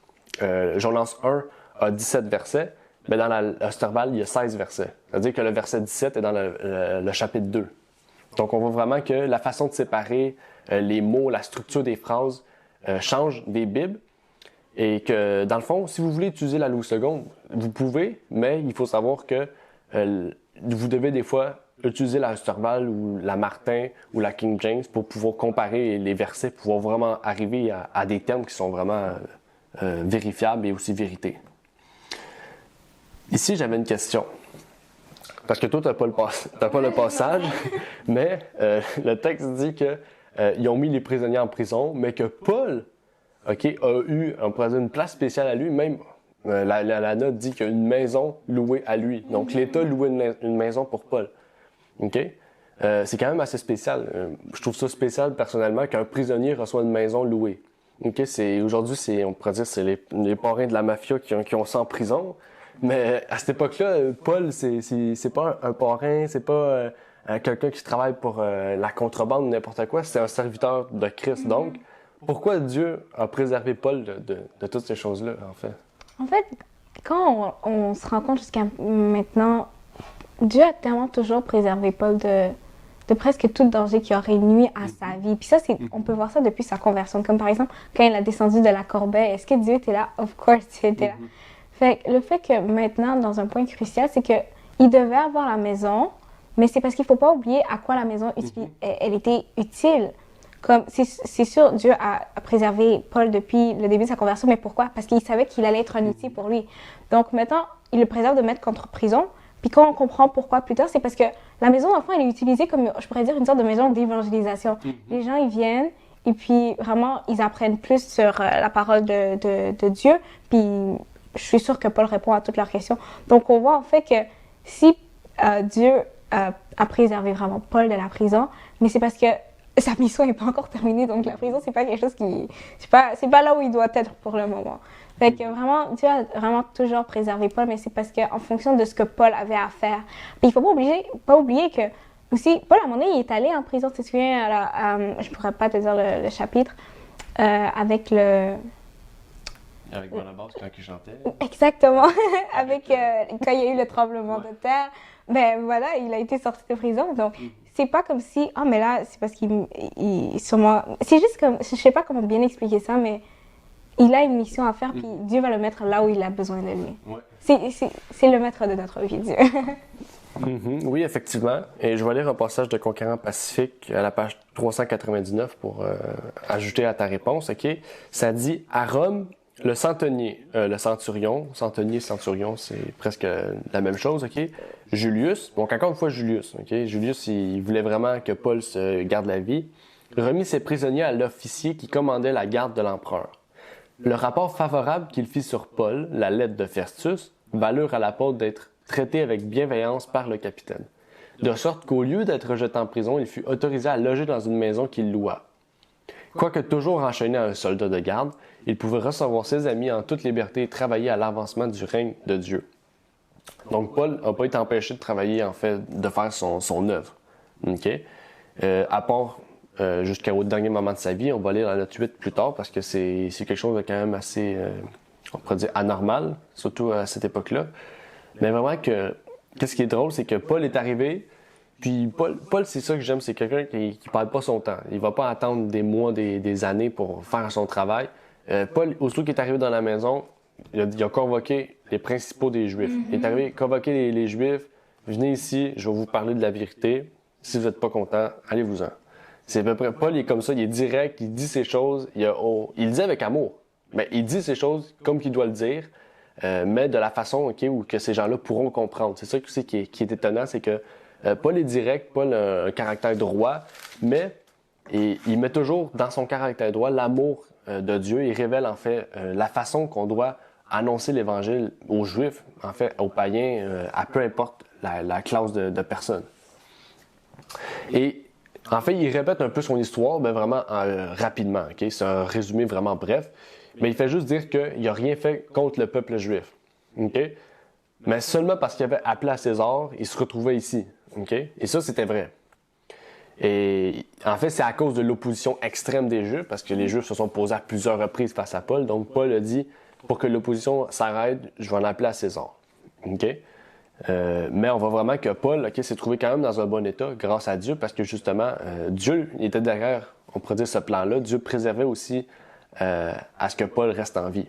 [SPEAKER 2] 1 a 17 versets, mais dans la Osterval, il y a 16 versets. C'est-à-dire que le verset 17 est dans le chapitre 2. Donc, on voit vraiment que la façon de séparer les mots, la structure des phrases change des Bibles. Et que, dans le fond, si vous voulez utiliser la Louis II, vous pouvez, mais il faut savoir que vous devez des fois utiliser la Osterval ou la Martin ou la King James pour pouvoir comparer les versets, pour pouvoir vraiment arriver à des termes qui sont vraiment vérifiables et aussi vérités. Ici, j'avais une question. Parce que toi, tu n'as pas le passage, mais le texte dit qu'ils ont mis les prisonniers en prison, mais que Paul a eu, on pourrait dire, une place spéciale à lui. Même, la note dit qu'il y a une maison louée à lui. Donc, l'État louait une maison pour Paul. Okay? C'est quand même assez spécial. Je trouve ça spécial, personnellement, qu'un prisonnier reçoit une maison louée. Okay? Aujourd'hui, on pourrait dire c'est les parrains de la mafia qui ont ça en prison. Mais à cette époque-là, Paul, c'est pas un parrain, c'est pas quelqu'un qui travaille pour la contrebande ou n'importe quoi. C'est un serviteur de Christ. Donc, pourquoi Dieu a préservé Paul de toutes ces choses-là, en fait?
[SPEAKER 3] En fait, quand on se rend compte jusqu'à maintenant, Dieu a tellement toujours préservé Paul de presque tout danger qui aurait nuit à sa vie. Puis ça, on peut voir ça depuis sa conversion. Comme par exemple, quand il a descendu de la corbeille, est-ce que Dieu était là? Of course, Dieu était là. Fait que le fait que maintenant, dans un point crucial, c'est qu'il devait avoir la maison, mais c'est parce qu'il ne faut pas oublier à quoi la maison elle était utile. Comme c'est sûr, Dieu a préservé Paul depuis le début de sa conversion, mais pourquoi? Parce qu'il savait qu'il allait être un outil pour lui. Donc maintenant, il le préserve de mettre contre prison. Puis quand on comprend pourquoi plus tard, c'est parce que la maison d'enfant, elle est utilisée comme, je pourrais dire, une sorte de maison d'évangélisation. Les gens, ils viennent et puis vraiment, ils apprennent plus sur la parole de Dieu. Puis je suis sûre que Paul répond à toutes leurs questions. Donc on voit en fait que si Dieu a préservé vraiment Paul de la prison, mais c'est parce que sa mission n'est pas encore terminée, donc la prison, c'est pas quelque chose qui... C'est pas là où il doit être pour le moment. Fait que vraiment, Dieu a vraiment toujours préservé Paul, mais c'est parce qu'en fonction de ce que Paul avait à faire. Puis il faut pas oublier que, aussi, Paul, à un moment donné, il est allé en prison, tu te souviens, je pourrais pas te dire le chapitre, avec le...
[SPEAKER 2] Avec Barnabas, quand il chantait.
[SPEAKER 3] Exactement, quand il y a eu le tremblement de terre, ben voilà, il a été sorti de prison, donc... C'est pas comme si, mais là, c'est parce qu'il sûrement... C'est juste comme, je sais pas comment bien expliquer ça, mais il a une mission à faire, puis Dieu va le mettre là où il a besoin de lui. Ouais. C'est le maître de notre vie, Dieu.
[SPEAKER 2] Oui, effectivement. Et je vais lire un passage de Conquérant Pacifique à la page 399 pour ajouter à ta réponse, OK? Ça dit, à Rome, le centenier, le centurion, c'est presque la même chose, OK? Julius, donc encore une fois Julius, OK? Julius, il voulait vraiment que Paul se garde la vie, remit ses prisonniers à l'officier qui commandait la garde de l'empereur. Le rapport favorable qu'il fit sur Paul, la lettre de Festus, valurent à l'apôtre d'être traité avec bienveillance par le capitaine. De sorte qu'au lieu d'être jeté en prison, il fut autorisé à loger dans une maison qu'il loua. Quoique toujours enchaîné à un soldat de garde, il pouvait recevoir ses amis en toute liberté et travailler à l'avancement du règne de Dieu. Donc, Paul n'a pas été empêché de travailler, en fait, de faire son œuvre. OK? À part jusqu'au dernier moment de sa vie, on va lire la note 8 plus tard parce que c'est quelque chose de quand même assez, on pourrait dire, anormal, surtout à cette époque-là. Mais vraiment qu'est-ce qui est drôle, c'est que Paul est arrivé, puis Paul c'est ça que j'aime, c'est quelqu'un qui perd pas son temps. Il va pas attendre des mois, des années pour faire son travail. Paul, aussitôt qu'il est arrivé dans la maison, il a convoqué les principaux des Juifs. Il est arrivé, convoqué les Juifs, venez ici, je vais vous parler de la vérité. Si vous n'êtes pas content, allez-vous-en. C'est à peu près, Paul, il est comme ça, il est direct, il dit ses choses, il le dit avec amour. Mais il dit ces choses comme qu'il doit le dire, mais de la façon où que ces gens-là pourront comprendre. C'est ça aussi qui est étonnant, c'est que Paul est direct, Paul a un caractère droit, mais il met toujours dans son caractère droit l'amour de Dieu. Il révèle en fait la façon qu'on doit annoncer l'Évangile aux Juifs, en fait aux païens, à peu importe la classe de personnes. Et en fait, il répète un peu son histoire, mais vraiment rapidement. Okay? C'est un résumé vraiment bref. Mais il fait juste dire qu'il n'a rien fait contre le peuple juif. Okay? Mais seulement parce qu'il avait appelé à César, il se retrouvait ici. Okay? Et ça, c'était vrai. Et en fait, c'est à cause de l'opposition extrême des Juifs, parce que les Juifs se sont posés à plusieurs reprises face à Paul. Donc, Paul a dit, pour que l'opposition s'arrête, je vais en appeler à César. Okay? Mais on voit vraiment que Paul s'est trouvé quand même dans un bon état grâce à Dieu, parce que justement, Dieu était derrière, on pourrait dire, ce plan-là. Dieu préservait aussi à ce que Paul reste en vie.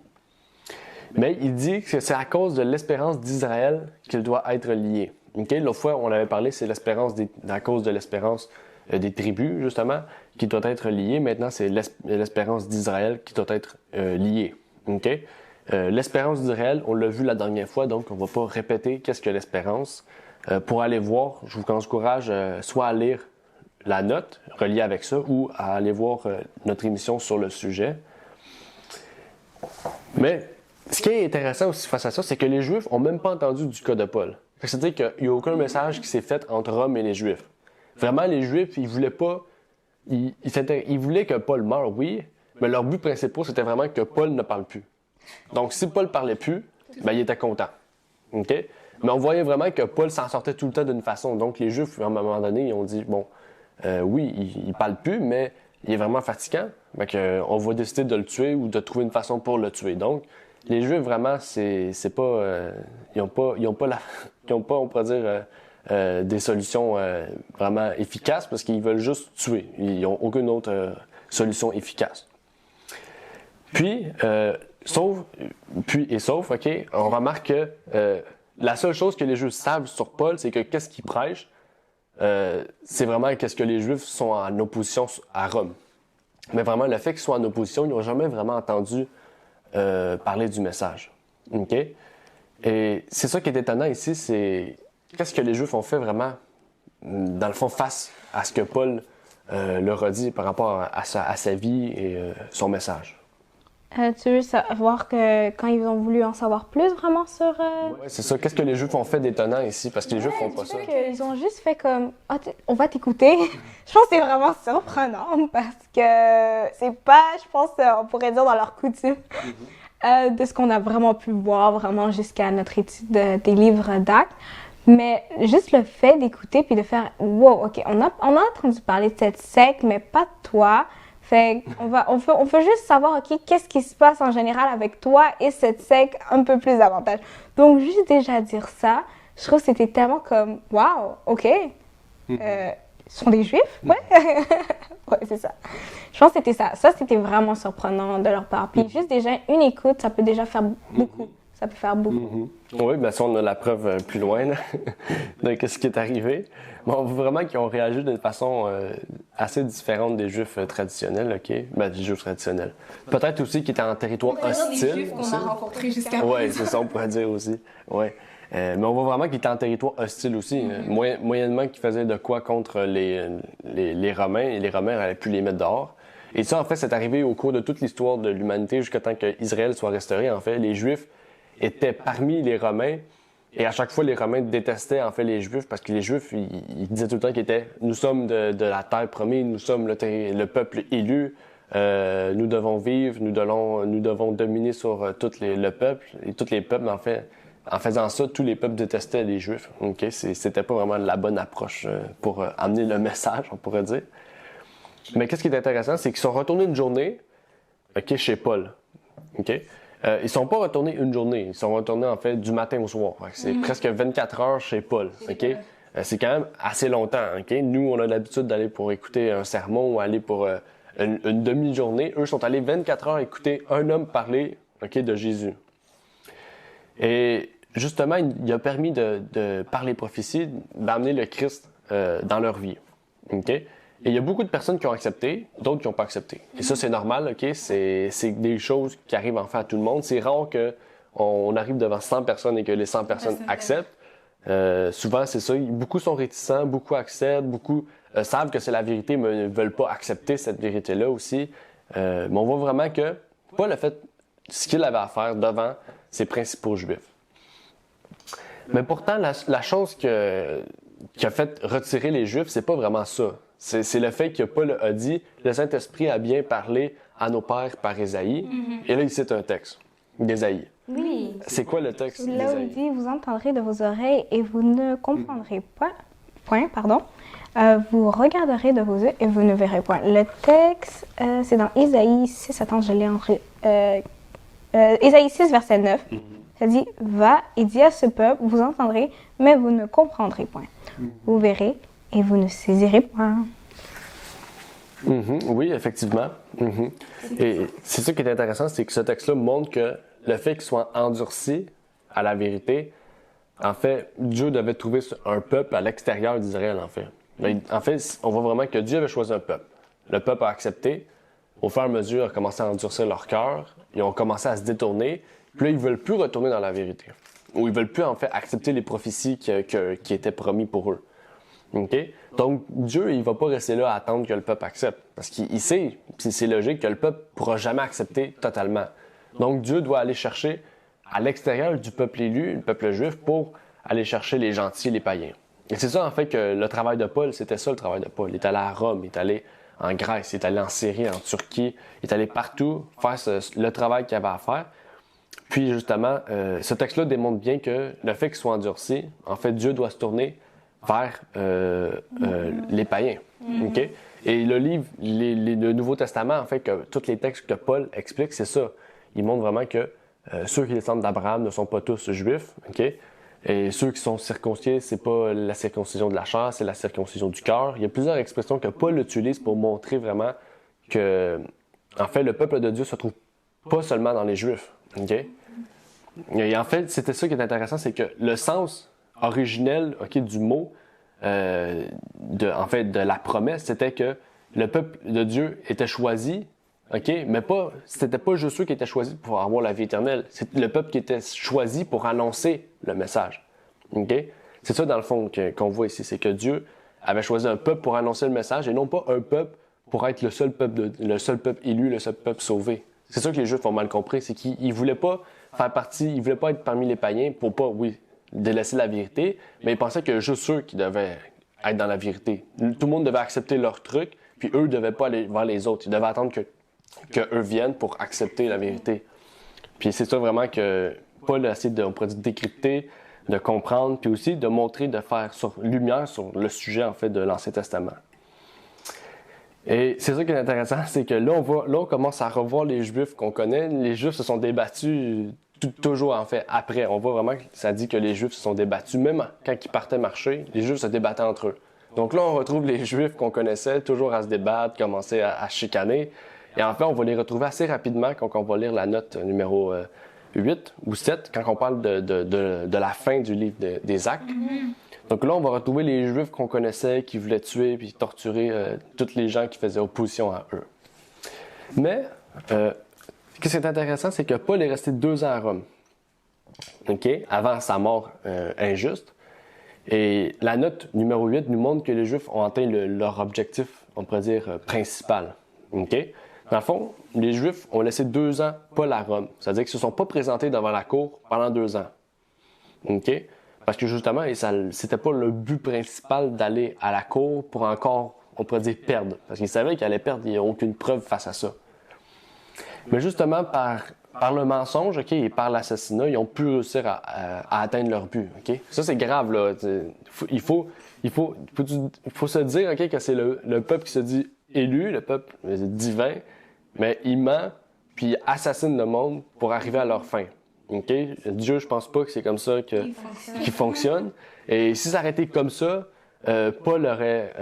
[SPEAKER 2] Mais il dit que c'est à cause de l'espérance d'Israël qu'il doit être lié. Okay? L'autre fois, on avait parlé, c'est à cause de l'espérance des tribus, justement, qui doit être liée. Maintenant, c'est l'espérance d'Israël qui doit être liée. Okay? L'espérance d'Israël, on l'a vu la dernière fois, donc on ne va pas répéter qu'est-ce que l'espérance. Pour aller voir, je vous encourage soit à lire la note reliée avec ça ou à aller voir notre émission sur le sujet. Mais ce qui est intéressant aussi face à ça, c'est que les Juifs n'ont même pas entendu du cas de Paul. C'est-à-dire qu'il n'y a aucun message qui s'est fait entre Rome et les Juifs. Vraiment, les Juifs, ils voulaient pas... Ils voulaient que Paul meure, oui, mais leur but principal, c'était vraiment que Paul ne parle plus. Donc, si Paul parlait plus, ben, il était content. Okay? Mais on voyait vraiment que Paul s'en sortait tout le temps d'une façon. Donc, les Juifs, à un moment donné, ils ont dit, bon, oui, il parle plus, mais il est vraiment fatigant. Donc, on va décider de le tuer ou de trouver une façon pour le tuer. Donc, les Juifs, vraiment, c'est pas... ils ont pas, on pourrait dire, des solutions vraiment efficaces parce qu'ils veulent juste tuer. Ils n'ont aucune autre solution efficace. Puis, sauf, OK, on remarque que la seule chose que les Juifs savent sur Paul, c'est que qu'est-ce qu'il prêche, c'est vraiment qu'est-ce que les Juifs sont en opposition à Rome. Mais vraiment, le fait qu'ils soient en opposition, ils n'ont jamais vraiment entendu parler du message. OK? Et c'est ça qui est étonnant ici, c'est qu'est-ce que les Juifs ont fait vraiment, dans le fond, face à ce que Paul leur a dit par rapport à sa vie et son message.
[SPEAKER 3] Tu veux savoir que quand ils ont voulu en savoir plus vraiment sur...
[SPEAKER 2] Ouais, c'est ça. Qu'est-ce que les Juifs ont fait d'étonnant ici? Parce que les Juifs font pas ça.
[SPEAKER 3] Ils ont juste fait comme, on va t'écouter. Je pense que c'est vraiment surprenant parce que c'est pas, je pense, on pourrait dire dans leur coutume, de ce qu'on a vraiment pu voir vraiment jusqu'à notre étude des livres d'Actes. Mais juste le fait d'écouter puis de faire, wow, OK, on a entendu parler de cette secte, mais pas de toi. Fait on veut juste savoir, OK, qu'est-ce qui se passe en général avec toi et cette secte un peu plus davantage. Donc, juste déjà dire ça, je trouve que c'était tellement comme, wow, OK, ils sont des Juifs? Ouais, ouais, c'est ça. Je pense que c'était ça. Ça, c'était vraiment surprenant de leur part. Puis juste déjà, une écoute, ça peut déjà faire beaucoup. Ça peut faire beaucoup.
[SPEAKER 2] Oui, bien ça, on a la preuve plus loin là, de ce qui est arrivé. Mais on voit vraiment qu'ils ont réagi d'une façon assez différente des Juifs traditionnels, OK? Ben, des Juifs traditionnels. Peut-être aussi qu'ils étaient en territoire hostile.
[SPEAKER 1] Des Juifs qu'on a rencontrés jusqu'à présent.
[SPEAKER 2] Oui, c'est ça, on pourrait dire aussi. Ouais. Mais on voit vraiment qu'ils étaient en territoire hostile aussi. Moyennement qu'ils faisaient de quoi contre les Romains, et les Romains n'allaient plus les mettre dehors. Et ça, en fait, c'est arrivé au cours de toute l'histoire de l'humanité jusqu'à temps qu'Israël soit restauré. En fait, les Juifs étaient parmi les Romains, et à chaque fois, les Romains détestaient en fait les Juifs, parce que les Juifs, ils disaient tout le temps qu'ils étaient « Nous sommes de la terre promise, nous sommes le peuple élu, nous devons vivre, nous devons dominer sur le peuple, et tous les peuples, en fait, en faisant ça, tous les peuples détestaient les Juifs. Okay? C'était pas vraiment la bonne approche pour amener le message, on pourrait dire. Mais qu'est-ce qui est intéressant, c'est qu'ils sont retournés une journée chez Paul. Okay? Ils sont pas retournés une journée, ils sont retournés en fait du matin au soir. C'est presque 24 heures chez Paul. Okay? C'est quand même assez longtemps. Okay? Nous, on a l'habitude d'aller pour écouter un sermon ou aller pour une demi-journée. Eux sont allés 24 heures écouter un homme parler de Jésus. Et justement, il a permis par les prophéties d'amener le Christ dans leur vie. Okay? Et il y a beaucoup de personnes qui ont accepté, d'autres qui n'ont pas accepté. Et ça, c'est normal, ok? C'est des choses qui arrivent en fait à tout le monde. C'est rare qu'on arrive devant 100 personnes et que les 100 personnes acceptent. Souvent, c'est ça. Beaucoup sont réticents, beaucoup acceptent, beaucoup savent que c'est la vérité, mais ne veulent pas accepter cette vérité-là aussi. Mais on voit vraiment que Paul a fait ce qu'il avait à faire devant ses principaux juifs. Mais pourtant, la chose qui a fait retirer les Juifs, c'est pas vraiment ça. C'est le fait que Paul a dit « Le Saint-Esprit a bien parlé à nos pères par Ésaïe. Et là, il cite un texte d'Ésaïe.
[SPEAKER 3] Oui.
[SPEAKER 2] C'est quoi le texte d'Ésaïe?
[SPEAKER 3] Là où il dit « Vous entendrez de vos oreilles et vous ne comprendrez pas. » Vous regarderez de vos yeux et vous ne verrez point. Le texte, c'est dans Ésaïe 6. Attends, je l'ai Ésaïe 6, verset 9. Ça dit « Va et dis à ce peuple, vous entendrez, mais vous ne comprendrez point. Vous verrez et vous ne saisirez point. »
[SPEAKER 2] Oui, effectivement. Et c'est ça qui est intéressant, c'est que ce texte-là montre que le fait qu'il soit endurci à la vérité, en fait, Dieu devait trouver un peuple à l'extérieur d'Israël, en fait. En fait, on voit vraiment que Dieu avait choisi un peuple. Le peuple a accepté. Au fur et à mesure, a commencé à endurcir leur cœur. Ils ont commencé à se détourner. Puis là, ils veulent plus retourner dans la vérité. Ou ils veulent plus, en fait, accepter les prophéties qui étaient promis pour eux. Okay? Donc, Dieu, il va pas rester là à attendre que le peuple accepte. Parce qu'il sait, puis c'est logique, que le peuple pourra jamais accepter totalement. Donc, Dieu doit aller chercher à l'extérieur du peuple élu, le peuple juif, pour aller chercher les gentils, les païens. Et c'est ça, en fait, que le travail de Paul, c'était ça le travail de Paul. Il est allé à Rome, il est allé en Grèce, il est allé en Syrie, en Turquie, il est allé partout faire le travail qu'il avait à faire. Puis, justement, ce texte-là démontre bien que le fait qu'il soit endurci, en fait, Dieu doit se tourner vers les païens. Okay? Et le livre, le Nouveau Testament, en fait, que tous les textes que Paul explique, c'est ça. Il montre vraiment que ceux qui descendent d'Abraham ne sont pas tous juifs. Okay? Et ceux qui sont circoncis, c'est pas la circoncision de la chair, c'est la circoncision du cœur. Il y a plusieurs expressions que Paul utilise pour montrer vraiment que, en fait, le peuple de Dieu se trouve pas seulement dans les Juifs. Okay? Et en fait, c'était ça qui est intéressant, c'est que le sens originel du mot, de la promesse, c'était que le peuple de Dieu était choisi, mais c'était pas juste ceux qui étaient choisis pour avoir la vie éternelle, c'est le peuple qui était choisi pour annoncer le message. Okay? C'est ça dans le fond qu'on voit ici, c'est que Dieu avait choisi un peuple pour annoncer le message et non pas un peuple pour être le seul peuple élu, le seul peuple sauvé. C'est ça que les Juifs ont mal compris, c'est qu'ils voulaient pas faire partie, ils voulaient pas être parmi les païens pour pas, délaisser la vérité, mais ils pensaient que juste ceux qui devaient être dans la vérité. Tout le monde devait accepter leur truc, puis eux devaient pas aller vers les autres. Ils devaient attendre que eux viennent pour accepter la vérité. Puis c'est ça vraiment que Paul a essayé de décrypter, de comprendre, puis aussi de montrer, de faire lumière sur le sujet en fait de l'Ancien Testament. Et c'est ça qui est intéressant, c'est que là on commence à revoir les Juifs qu'on connaît. Les Juifs se sont débattus toujours en fait après. On voit vraiment que ça dit que les Juifs se sont débattus. Même quand ils partaient marcher, les Juifs se débattaient entre eux. Donc là, on retrouve les Juifs qu'on connaissait toujours à se débattre, commencer à chicaner. Et en fait, on va les retrouver assez rapidement quand on va lire la note numéro 8 ou 7, quand on parle de la fin du livre des Actes. Donc là, on va retrouver les Juifs qu'on connaissait, qui voulaient tuer puis torturer tous les gens qui faisaient opposition à eux. Mais, ce qui est intéressant, c'est que Paul est resté 2 ans à Rome, avant sa mort injuste. Et la note numéro 8 nous montre que les Juifs ont atteint leur objectif, on pourrait dire, principal. Dans le fond, les Juifs ont laissé 2 ans Paul à Rome. C'est-à-dire qu'ils ne se sont pas présentés devant la cour pendant 2 ans. Parce que justement, c'était pas le but principal d'aller à la cour pour encore, on pourrait dire, perdre. Parce qu'ils savaient qu'ils allaient perdre, il n'y a aucune preuve face à ça. Mais justement, par par le mensonge, ok, et par l'assassinat, ils ont pu réussir à atteindre leur but, ok. Ça c'est grave là. Il faut se dire, ok, que c'est le peuple qui se dit élu, le peuple divin, mais il ment puis il assassine le monde pour arriver à leur fin. Ok, Dieu, je pense pas que c'est comme ça qu'il fonctionne. Et si ça aurait été comme ça, Paul aurait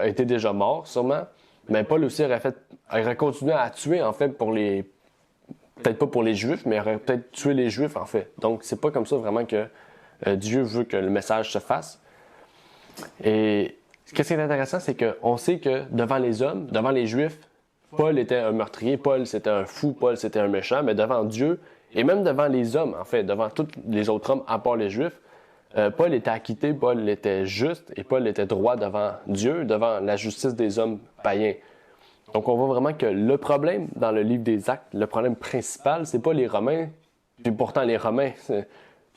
[SPEAKER 2] été déjà mort, sûrement. Mais Paul aussi aurait continué à tuer, en fait, peut-être pas pour les Juifs, mais aurait peut-être tué les Juifs, en fait. Donc, c'est pas comme ça vraiment que Dieu veut que le message se fasse. Et ce qui est intéressant, c'est qu'on sait que devant les hommes, devant les Juifs, Paul était un meurtrier, Paul c'était un fou, Paul c'était un méchant, mais devant Dieu, et même devant les hommes, en fait, devant tous les autres hommes, à part les Juifs, Paul était acquitté, Paul était juste, et Paul était droit devant Dieu, devant la justice des hommes païens. Donc on voit vraiment que le problème dans le livre des Actes, le problème principal, c'est pas les Romains, puis pourtant les Romains,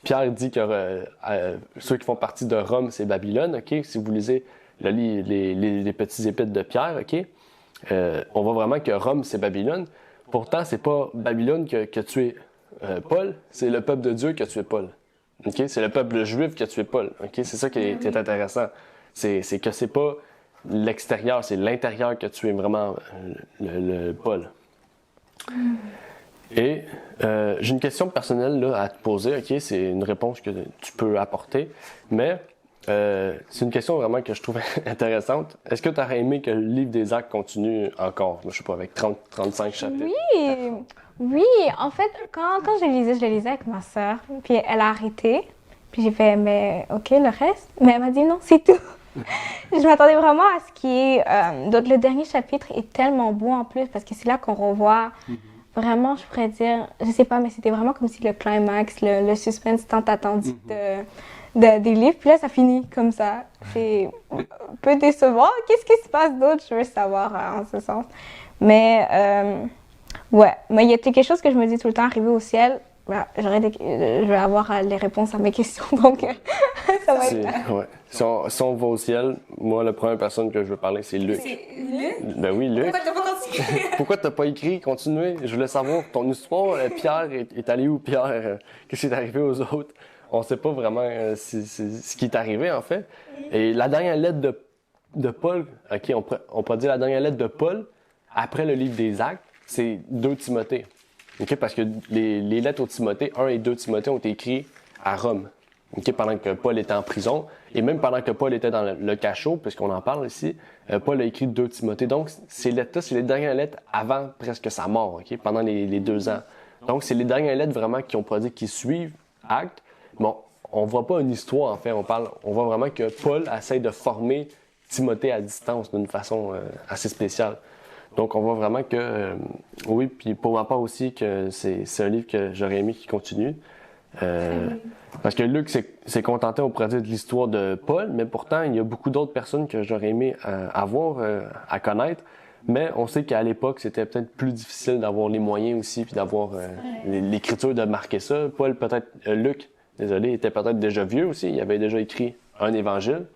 [SPEAKER 2] Pierre dit que ceux qui font partie de Rome, c'est Babylone, ok? Si vous lisez les petits épîtres de Pierre, ok? On voit vraiment que Rome, c'est Babylone. Pourtant, c'est pas Babylone qui a tué Paul, c'est le peuple de Dieu qui a tué Paul. Okay? C'est le peuple juif qui a tué Paul. Okay? C'est ça qui est intéressant. C'est que c'est pas l'extérieur, c'est l'intérieur qui a tué vraiment le Paul. Et j'ai une question personnelle là, à te poser. Okay? C'est une réponse que tu peux apporter, mais c'est une question vraiment que je trouve intéressante. Est-ce que tu aurais aimé que le livre des Actes continue encore, je sais pas, avec 30-35 chapitres?
[SPEAKER 3] Oui, en fait, quand je le lisais avec ma sœur, puis elle a arrêté, puis j'ai fait, mais ok, le reste? Mais elle m'a dit non, c'est tout. Je m'attendais vraiment à ce qui est... donc le dernier chapitre est tellement beau en plus, parce que c'est là qu'on revoit vraiment, je pourrais dire, je sais pas, mais c'était vraiment comme si le climax, le suspense tant attendu des livres, puis là, ça finit comme ça. C'est un peu décevant. Qu'est-ce qui se passe d'autre? Je veux savoir en ce sens. Mais, ouais. Mais il y a quelque chose que je me dis tout le temps, arrivé au ciel, bah, je vais avoir les réponses à mes questions, donc ça va être...
[SPEAKER 2] Ouais. Si on va au ciel, moi, la première personne que je veux parler, c'est Luc.
[SPEAKER 1] C'est Luc?
[SPEAKER 2] Ben oui, Luc.
[SPEAKER 1] Pourquoi t'as pas continué?
[SPEAKER 2] Pourquoi t'as pas écrit? Continuez. Je voulais savoir, ton histoire, Pierre est allé où, Pierre? Qu'est-ce qui est arrivé aux autres? On sait pas vraiment ce qui est arrivé, en fait. Et la dernière lettre de Paul, OK, on pourrait dire la dernière lettre de Paul, après le livre des Actes, c'est 2 Timothée. OK, parce que les lettres aux Timothée, 1 et 2 Timothée, ont été écrits à Rome. OK, pendant que Paul était en prison, et même pendant que Paul était dans le cachot, puisqu'on en parle ici, Paul a écrit 2 Timothée. Donc, ces lettres-là, c'est les dernières lettres avant presque sa mort, OK, pendant les 2 ans. Donc, c'est les dernières lettres vraiment qui ont produit, qui suivent Actes. Bon, on voit pas une histoire, en fait, on voit vraiment que Paul essaie de former Timothée à distance d'une façon assez spéciale. Donc, on voit vraiment que, oui, puis pour ma part aussi, que c'est un livre que j'aurais aimé qu'il continue. Parce que Luc s'est contenté, on pourrait dire, de l'histoire de Paul, mais pourtant, il y a beaucoup d'autres personnes que j'aurais aimé avoir, à connaître. Mais on sait qu'à l'époque, c'était peut-être plus difficile d'avoir les moyens aussi, puis d'avoir l'écriture de marquer ça. Paul, peut-être, Luc, désolé, était peut-être déjà vieux aussi, il avait déjà écrit un évangile.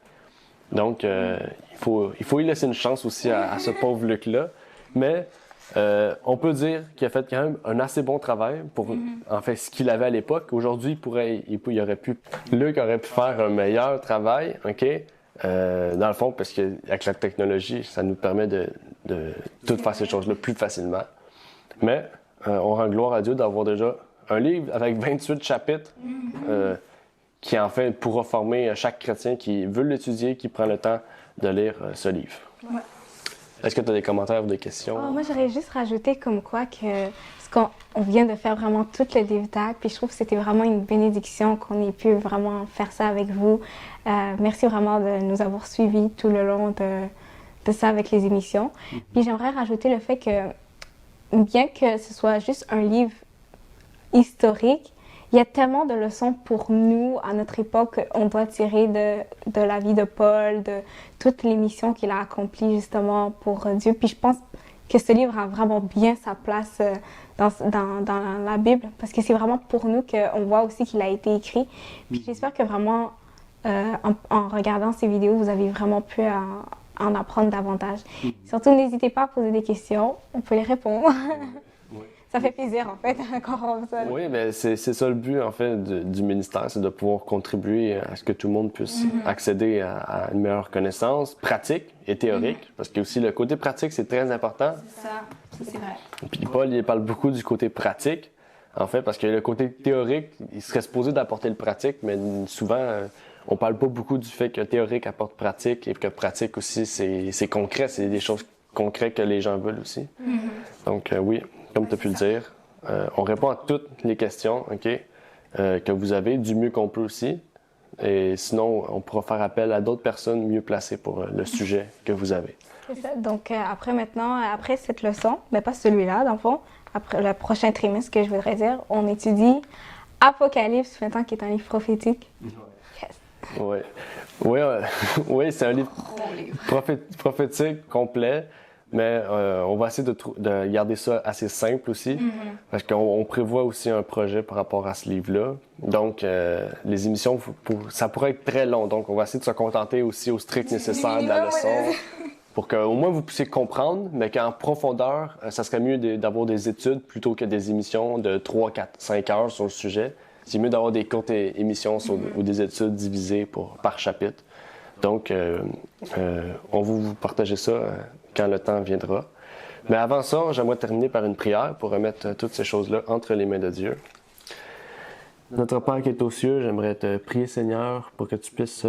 [SPEAKER 2] Donc, il faut y laisser une chance aussi à ce pauvre Luc-là. Mais on peut dire qu'il a fait quand même un assez bon travail pour en fait ce qu'il avait à l'époque. Aujourd'hui, Luc aurait pu faire un meilleur travail, ok, dans le fond, parce que avec la technologie, ça nous permet de tout faire ces choses-là plus facilement. Mais on rend gloire à Dieu d'avoir déjà un livre avec 28 chapitres qui en fait pourra former chaque chrétien qui veut l'étudier, qui prend le temps de lire ce livre.
[SPEAKER 1] Ouais.
[SPEAKER 2] Est-ce que tu as des commentaires ou des questions?
[SPEAKER 3] Moi, j'aurais juste rajouté comme quoi que ce qu'on vient de faire vraiment tout le livre d'Actes, puis je trouve que c'était vraiment une bénédiction qu'on ait pu vraiment faire ça avec vous. Merci vraiment de nous avoir suivis tout le long de ça avec les émissions. Puis j'aimerais rajouter le fait que, bien que ce soit juste un livre historique, il y a tellement de leçons pour nous, à notre époque, qu'on doit tirer de la vie de Paul, de toutes les missions qu'il a accomplies justement pour Dieu. Puis je pense que ce livre a vraiment bien sa place dans la Bible, parce que c'est vraiment pour nous qu'on voit aussi qu'il a été écrit. Puis j'espère que vraiment, en regardant ces vidéos, vous avez vraiment pu en apprendre davantage. Surtout, n'hésitez pas à poser des questions, on peut les répondre. Ça fait plaisir, en fait, quand on voit ça.
[SPEAKER 2] Oui, mais c'est ça le but, en fait, du ministère, c'est de pouvoir contribuer à ce que tout le monde puisse accéder à une meilleure connaissance pratique et théorique, parce que aussi le côté pratique, c'est très important.
[SPEAKER 4] C'est ça, c'est vrai.
[SPEAKER 2] Puis Paul, il parle beaucoup du côté pratique, en fait, parce que le côté théorique, il serait supposé d'apporter le pratique, mais souvent, on parle pas beaucoup du fait que théorique apporte pratique et que pratique aussi, c'est concret, c'est des choses concrètes que les gens veulent aussi. Donc oui, comme tu as pu le dire, on répond à toutes les questions, OK, que vous avez, du mieux qu'on peut aussi. Et sinon, on pourra faire appel à d'autres personnes mieux placées pour le sujet que vous avez.
[SPEAKER 3] C'est ça. Donc, après cette leçon, mais pas celui-là, dans le fond, après le prochain trimestre, que je voudrais dire, on étudie Apocalypse, maintenant qui est un livre prophétique. Yes.
[SPEAKER 2] Oui, oui, oui, c'est un livre prophétique complet, mais on va essayer de garder ça assez simple aussi, parce qu'on prévoit aussi un projet par rapport à ce livre-là. Donc, les émissions, ça pourrait être très long, donc on va essayer de se contenter aussi au strict nécessaire de la leçon, pour qu'au moins vous puissiez comprendre, mais qu'en profondeur, ça serait mieux d'avoir des études plutôt que des émissions de 3, 4, 5 heures sur le sujet. C'est mieux d'avoir des courtes émissions ou des études divisées par chapitre. Donc, on va vous partager ça quand le temps viendra. Mais avant ça, j'aimerais terminer par une prière pour remettre toutes ces choses-là entre les mains de Dieu. Notre Père qui est aux cieux, j'aimerais te prier, Seigneur, pour que tu puisses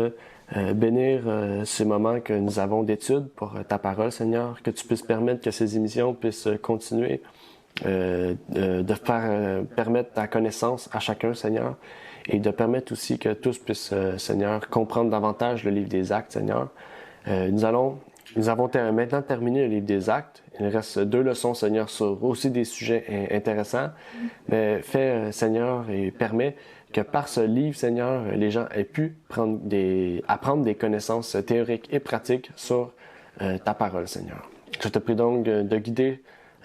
[SPEAKER 2] bénir ces moments que nous avons d'études pour ta parole, Seigneur, que tu puisses permettre que ces émissions puissent continuer permettre ta connaissance à chacun, Seigneur, et de permettre aussi que tous puissent, Seigneur, comprendre davantage le livre des Actes, Seigneur. Nous avons maintenant terminé le livre des Actes. Il reste 2 leçons, Seigneur, sur aussi des sujets intéressants. Mais fais, Seigneur, et permets que par ce livre, Seigneur, les gens aient pu apprendre des connaissances théoriques et pratiques sur ta parole, Seigneur. Je te prie donc de guider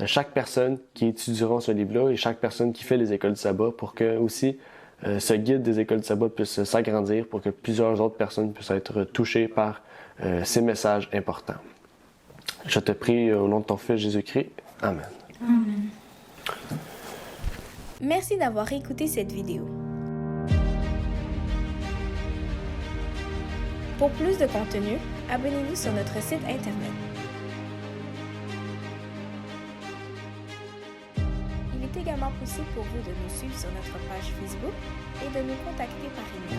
[SPEAKER 2] chaque personne qui étudiera ce livre-là et chaque personne qui fait les écoles du sabbat pour que aussi ce guide des écoles du sabbat puisse s'agrandir pour que plusieurs autres personnes puissent être touchées par ces messages importants. Je te prie au nom de ton Fils Jésus-Christ. Amen.
[SPEAKER 1] Amen. Merci d'avoir écouté cette vidéo. Pour plus de contenu, abonnez-vous sur notre site internet. Il est également possible pour vous de nous suivre sur notre page Facebook et de nous contacter par email.